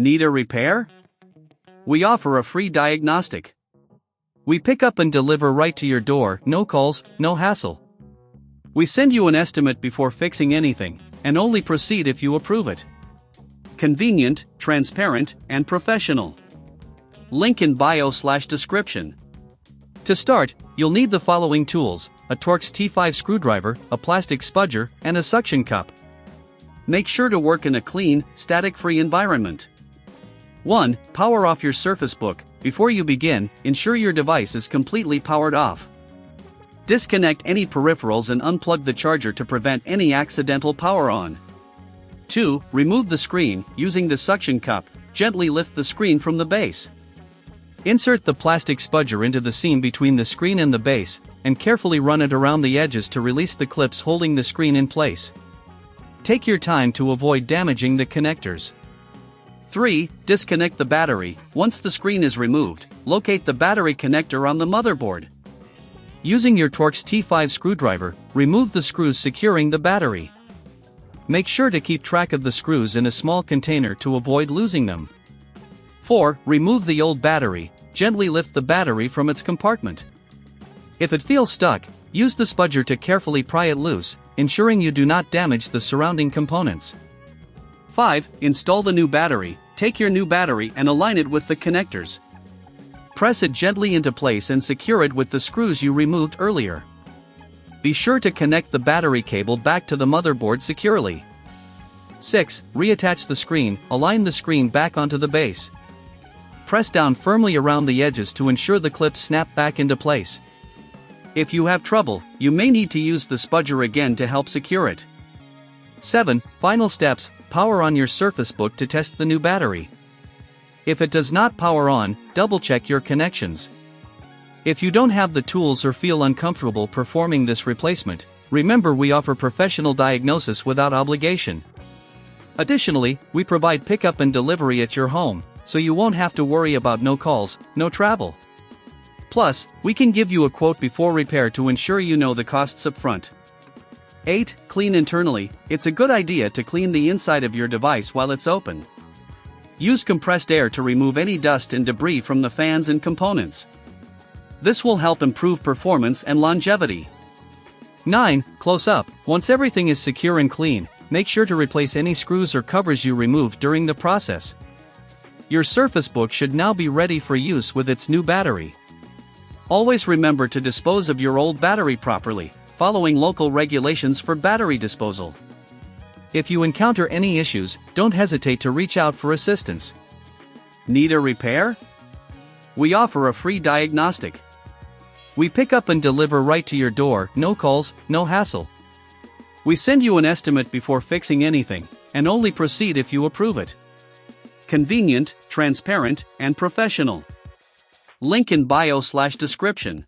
Need a repair? We offer a free diagnostic. We pick up and deliver right to your door, no calls, no hassle. We send you an estimate before fixing anything, and only proceed if you approve it. Convenient, transparent, and professional. Link in bio/description. To start, you'll need the following tools: a Torx T5 screwdriver, a plastic spudger, and a suction cup. Make sure to work in a clean, static-free environment. 1. Power off your Surface Book. Before you begin, ensure your device is completely powered off. Disconnect any peripherals and unplug the charger to prevent any accidental power on. 2. Remove the screen. Using the suction cup, gently lift the screen from the base. Insert the plastic spudger into the seam between the screen and the base, and carefully run it around the edges to release the clips holding the screen in place. Take your time to avoid damaging the connectors. 3. Disconnect the battery. Once the screen is removed, locate the battery connector on the motherboard. Using your Torx T5 screwdriver, remove the screws securing the battery. Make sure to keep track of the screws in a small container to avoid losing them. 4. Remove the old battery. Gently lift the battery from its compartment. If it feels stuck, use the spudger to carefully pry it loose, ensuring you do not damage the surrounding components. 5. Install the new battery. Take your new battery and align it with the connectors. Press it gently into place and secure it with the screws you removed earlier. Be sure to connect the battery cable back to the motherboard securely. 6. Reattach the screen. Align the screen back onto the base. Press down firmly around the edges to ensure the clips snap back into place. If you have trouble, you may need to use the spudger again to help secure it. 7. Final steps. Power on your Surface Book to test the new battery. If it does not power on, double-check your connections. If you don't have the tools or feel uncomfortable performing this replacement, remember we offer professional diagnosis without obligation. Additionally, we provide pickup and delivery at your home, so you won't have to worry about no calls, no travel. Plus, we can give you a quote before repair to ensure you know the costs up front. 8. Clean internally. It's a good idea to clean the inside of your device while it's open. Use compressed air to remove any dust and debris from the fans and components. This will help improve performance and longevity. 9. Close up. Once everything is secure and clean, make sure to replace any screws or covers you removed during the process. Your Surface Book should now be ready for use with its new battery. Always remember to dispose of your old battery properly, following local regulations for battery disposal. If you encounter any issues, don't hesitate to reach out for assistance. Need a repair? We offer a free diagnostic. We pick up and deliver right to your door, no calls, no hassle. We send you an estimate before fixing anything, and only proceed if you approve it. Convenient, transparent, and professional. Link in bio/description.